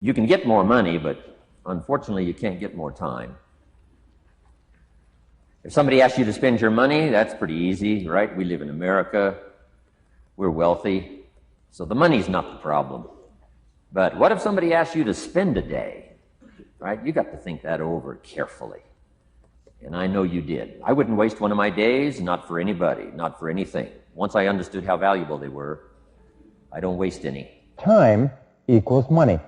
You can get more money, but unfortunately you can't get more time. If somebody asks you to spend your money, that's pretty easy, right? We live in America. We're wealthy. So the money's not the problem. But what if somebody asks you to spend a day, right? You got to think that over carefully. And I know you did. I wouldn't waste one of my days, not for anybody, not for anything. Once I understood how valuable they were, I don't waste any. Time equals money.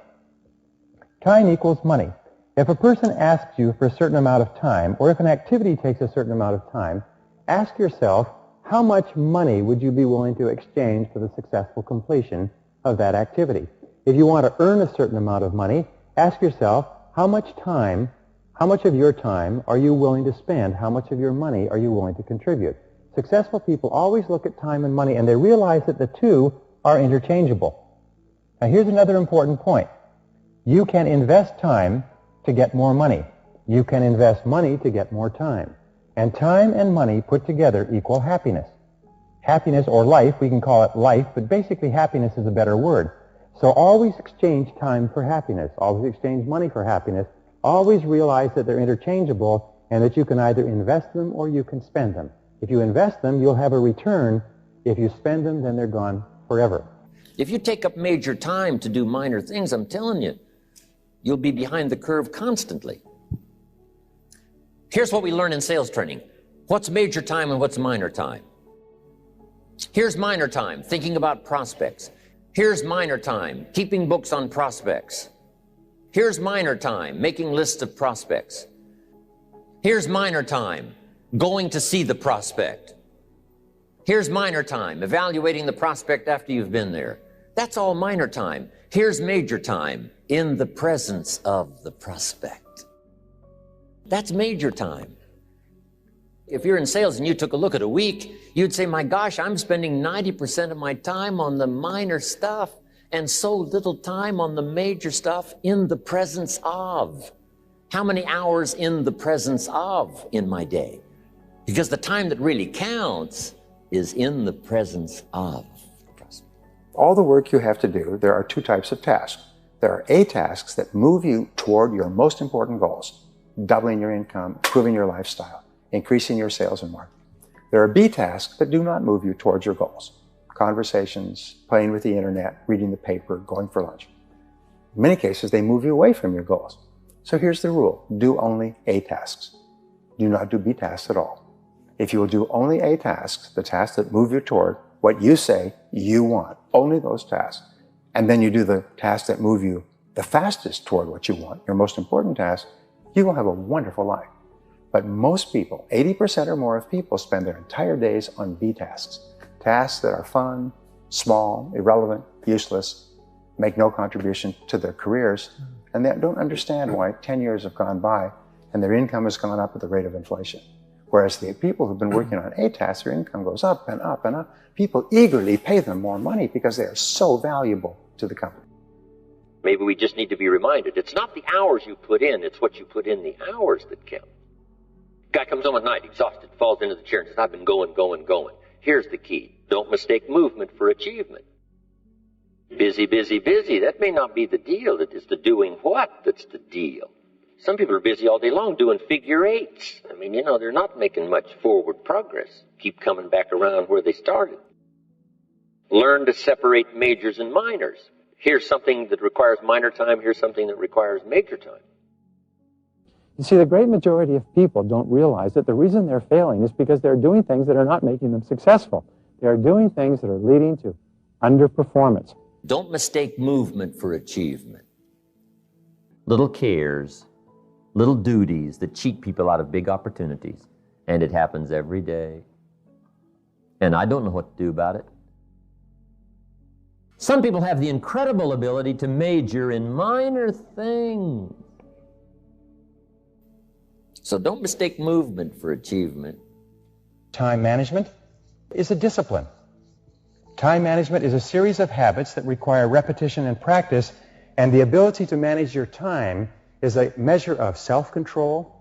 Time equals money. If a person asks you for a certain amount of time, or if an activity takes a certain amount of time, ask yourself, how much money would you be willing to exchange for the successful completion of that activity? If you want to earn a certain amount of money, ask yourself, how much of your time are you willing to spend? How much of your money are you willing to contribute? Successful people always look at time and money, and they realize that the two are interchangeable. Now, here's another important point. You can invest time to get more money. You can invest money to get more time. And time and money put together equal happiness. Happiness, or life, we can call it life, but basically happiness is a better word. So always exchange time for happiness. Always exchange money for happiness. Always realize that they're interchangeable and that you can either invest them or you can spend them. If you invest them, you'll have a return. If you spend them, then they're gone forever. If you take up major time to do minor things, I'm telling you, you'll be behind the curve constantly. Here's what we learn in sales training. What's major time and what's minor time? Here's minor time, thinking about prospects. Here's minor time, keeping books on prospects. Here's minor time, making lists of prospects. Here's minor time, going to see the prospect. Here's minor time, evaluating the prospect after you've been there. That's all minor time. Here's major time, in the presence of the prospect. That's major time. If you're in sales and you took a look at a week, you'd say, my gosh, I'm spending 90% of my time on the minor stuff and so little time on the major stuff in the presence of. How many hours in the presence of in my day? Because the time that really counts is in the presence of. All the work you have to do, there are two types of tasks. There are A tasks that move you toward your most important goals, doubling your income, improving your lifestyle, increasing your sales and marketing. There are B tasks that do not move you towards your goals. Conversations, playing with the internet, reading the paper, going for lunch. In many cases, they move you away from your goals. So here's the rule. Do only A tasks. Do not do B tasks at all. If you will do only A tasks, the tasks that move you toward what you say you want, only those tasks, and then you do the tasks that move you the fastest toward what you want, your most important task, you will have a wonderful life. But most people, 80% or more of people, spend their entire days on B tasks. Tasks that are fun, small, irrelevant, useless, make no contribution to their careers, and they don't understand why 10 years have gone by and their income has gone up at the rate of inflation. Whereas the people who've been working on A tasks, their income goes up and up and up. People eagerly pay them more money because they are so valuable to the company. Maybe we just need to be reminded, it's not the hours you put in, it's what you put in the hours that count. Guy comes home at night, exhausted, falls into the chair and says, I've been going. Here's the key. Don't mistake movement for achievement. Busy. That may not be the deal. It is the doing what that's the deal. Some people are busy all day long doing figure eights. I mean, they're not making much forward progress. Keep coming back around where they started. Learn to separate majors and minors. Here's something that requires minor time. Here's something that requires major time. You see, the great majority of people don't realize that the reason they're failing is because they're doing things that are not making them successful. They are doing things that are leading to underperformance. Don't mistake movement for achievement. Little cares, little duties that cheat people out of big opportunities. And it happens every day. And I don't know what to do about it. Some people have the incredible ability to major in minor things. So don't mistake movement for achievement. Time management is a discipline. Time management is a series of habits that require repetition and practice, and the ability to manage your time is a measure of self-control,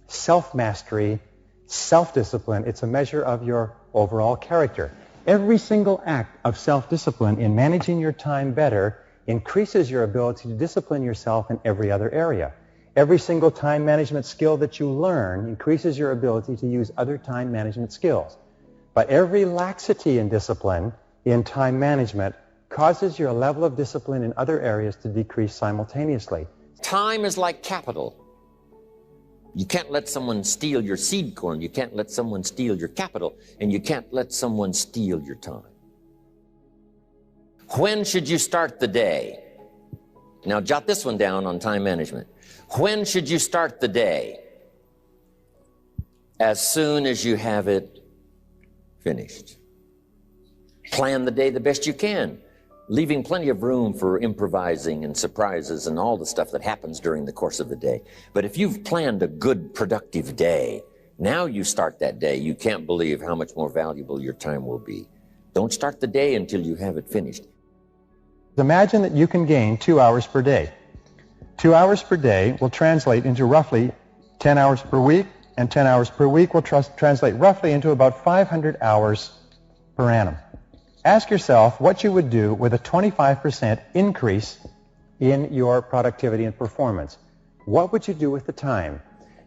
self-mastery, self-discipline. It's a measure of your overall character. Every single act of self-discipline in managing your time better increases your ability to discipline yourself in every other area. Every single time management skill that you learn increases your ability to use other time management skills. But every laxity in discipline in time management causes your level of discipline in other areas to decrease simultaneously. Time is like capital. You can't let someone steal your seed corn. You can't let someone steal your capital. And you can't let someone steal your time. When should you start the day? Now jot this one down on time management. When should you start the day? As soon as you have it finished. Plan the day the best you can, leaving plenty of room for improvising and surprises and all the stuff that happens during the course of the day. But if you've planned a good, productive day, now you start that day, you can't believe how much more valuable your time will be. Don't start the day until you have it finished. Imagine that you can gain 2 hours per day. 2 hours per day will translate into roughly 10 hours per week, and 10 hours per week will translate roughly into about 500 hours per annum. Ask yourself what you would do with a 25% increase in your productivity and performance. What would you do with the time?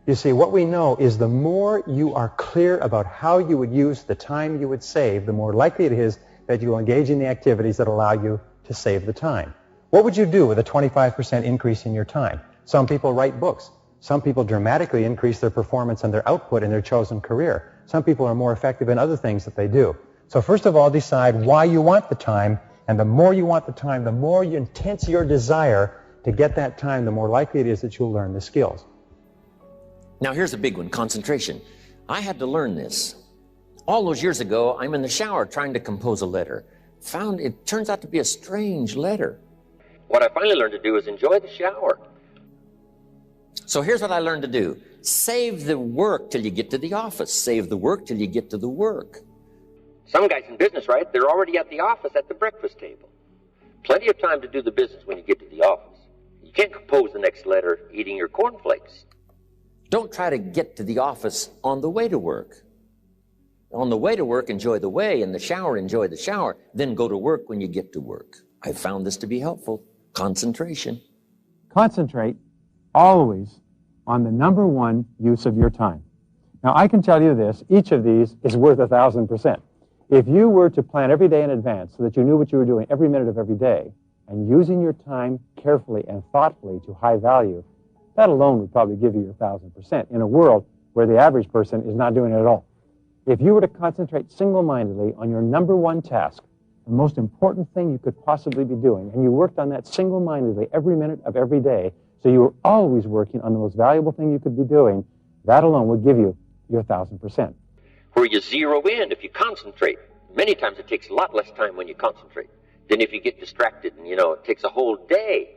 You see, what we know is the more you are clear about how you would use the time you would save, the more likely it is that you will engage in the activities that allow you to save the time. What would you do with a 25% increase in your time? Some people write books. Some people dramatically increase their performance and their output in their chosen career. Some people are more effective in other things that they do. So first of all, decide why you want the time, and the more you want the time, the more intense your desire to get that time, the more likely it is that you'll learn the skills. Now here's a big one, concentration. I had to learn this. All those years ago, I'm in the shower trying to compose a letter. Found it turns out to be a strange letter. What I finally learned to do is enjoy the shower. So here's what I learned to do. Save the work till you get to the office. Save the work till you get to the work. Some guys in business, right, they're already at the office at the breakfast table. Plenty of time to do the business when you get to the office. You can't compose the next letter eating your cornflakes. Don't try to get to the office on the way to work. On the way to work, enjoy the way. In the shower, enjoy the shower. Then go to work when you get to work. I found this to be helpful. Concentration. Concentrate always on the number one use of your time. Now, I can tell you this, each of these is worth 1,000%. If you were to plan every day in advance so that you knew what you were doing every minute of every day, and using your time carefully and thoughtfully to high value, that alone would probably give you 1,000% in a world where the average person is not doing it at all. If you were to concentrate single-mindedly on your number one task, the most important thing you could possibly be doing, and you worked on that single-mindedly every minute of every day, so you were always working on the most valuable thing you could be doing, that alone would give you your 1,000%. Where you zero in if you concentrate. Many times it takes a lot less time when you concentrate than if you get distracted, and it takes a whole day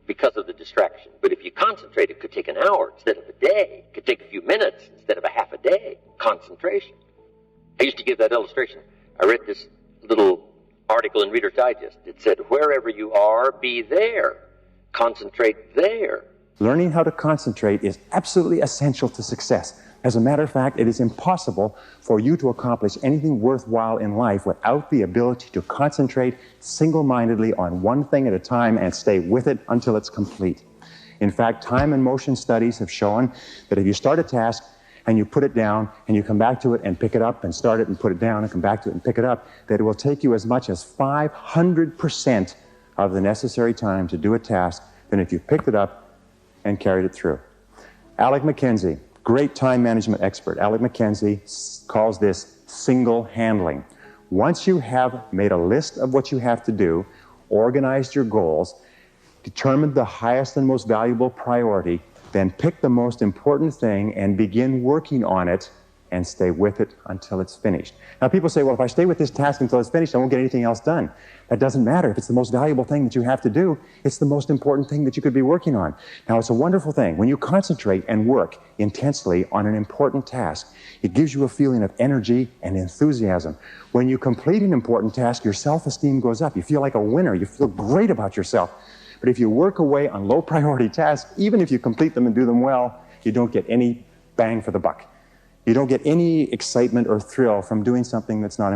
because of the distraction. But if you concentrate, it could take an hour instead of a day. It could take a few minutes instead of a half a day. Concentration. I used to give that illustration. I read this little article in Reader's Digest. It said, wherever you are, be there. Concentrate there. Learning how to concentrate is absolutely essential to success. As a matter of fact, it is impossible for you to accomplish anything worthwhile in life without the ability to concentrate single-mindedly on one thing at a time and stay with it until it's complete. In fact, time and motion studies have shown that if you start a task and you put it down and you come back to it and pick it up and start it and put it down and come back to it and pick it up, that it will take you as much as 500% of the necessary time to do a task than if you picked it up and carried it through. Alec McKenzie, great time management expert. Alec McKenzie calls this single handling. Once you have made a list of what you have to do, organized your goals, determined the highest and most valuable priority, then pick the most important thing and begin working on it and stay with it until it's finished. Now people say, well, if I stay with this task until it's finished, I won't get anything else done. That doesn't matter. If it's the most valuable thing that you have to do, it's the most important thing that you could be working on. Now it's a wonderful thing. When you concentrate and work intensely on an important task, it gives you a feeling of energy and enthusiasm. When you complete an important task, your self-esteem goes up. You feel like a winner. You feel great about yourself. But if you work away on low priority tasks, even if you complete them and do them well, you don't get any bang for the buck. You don't get any excitement or thrill from doing something that's not important.